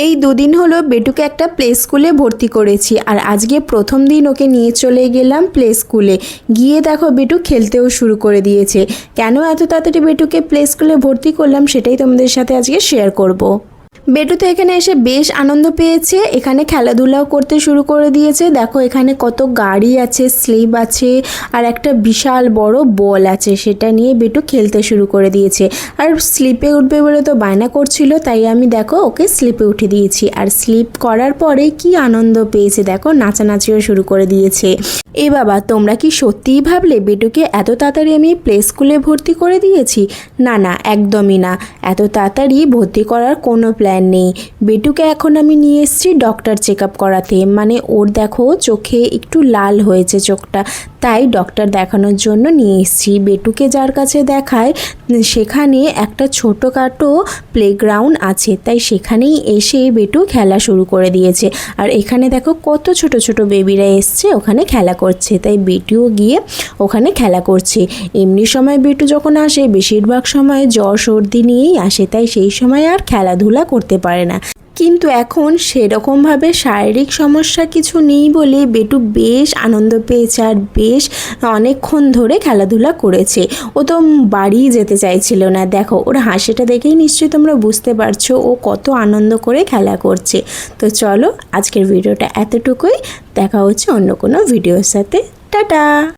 এই দুদিন হলো বেটুকে একটা প্লে স্কুলে ভর্তি করেছি আর আজকে প্রথম দিন ওকে নিয়ে চলে গেলাম প্লে স্কুলে। গিয়ে দেখো বেটু খেলতেও শুরু করে দিয়েছে। কেন এত তাড়াতাড়ি বেটুকে প্লে স্কুলে ভর্তি করলাম সেটাই তোমাদের সাথে আজকে শেয়ার করব। বেটু তো এখানে এসে বেশ আনন্দ পেয়েছে, এখানে খেলাধুলাও করতে শুরু করে দিয়েছে। দেখো এখানে কত গাড়ি আছে, স্লিপ আছে আর একটা বিশাল বড় বল আছে, সেটা নিয়ে বেটু খেলতে শুরু করে দিয়েছে। আর স্লিপে উঠবে বলে তো বায়না করছিল, তাই আমি দেখো ওকে স্লিপে উঠে দিয়েছি। আর স্লিপ করার পরে কি আনন্দ পেয়েছে, দেখো নাচানাচিও শুরু করে দিয়েছে। এ বাবা, তোমরা কি সত্যিই ভাবলে বেটুকে এত তাড়াতাড়ি আমি প্লে স্কুলে ভর্তি করে দিয়েছি? না না, একদমই না, এত তাড়াতাড়ি ভর্তি করার কোনো প্ল্যান নেই। বেটুকে এখন আমি নিয়ে এসেছি ডক্টর চেক আপ করাতে, মানে ওর দেখো চোখে একটু লাল হয়েছে চোখটা, তাই ডক্টর দেখানোর জন্য নিয়ে এসেছি। বেটুকে যার কাছে দেখায় সেখানে একটা ছোটোখাটো প্লেগ্রাউন্ড আছে, তাই সেখানেই এসে বেটু খেলা শুরু করে দিয়েছে। আর এখানে দেখো কত ছোট ছোট বেবিরা এসছে ওখানে খেলা করছে, তাই বেটুও গিয়ে ওখানে খেলা করছে। এমনি সময় বেটু যখন আসে বেশিরভাগ সময় জ্বর সর্দি নিয়েই আসে, তাই সেই সময় আর খেলাধুলা করতে পারে না। কিন্তু এখন সেরকমভাবে শারীরিক সমস্যা কিছু নেই বলে বেটু বেশ আনন্দ পেয়েছে আর বেশ অনেকক্ষণ ধরে খেলাধুলা করেছে। ও তো বাড়ি যেতে চাইছিল না। দেখো ওর হাসিটা দেখেই নিশ্চয়ই তোমরা বুঝতে পারছো ও কত আনন্দ করে খেলা করছে। তো চলো আজকের ভিডিওটা এতটুকুই, দেখা হচ্ছে অন্য কোনো ভিডিওর সাথে। টাটা।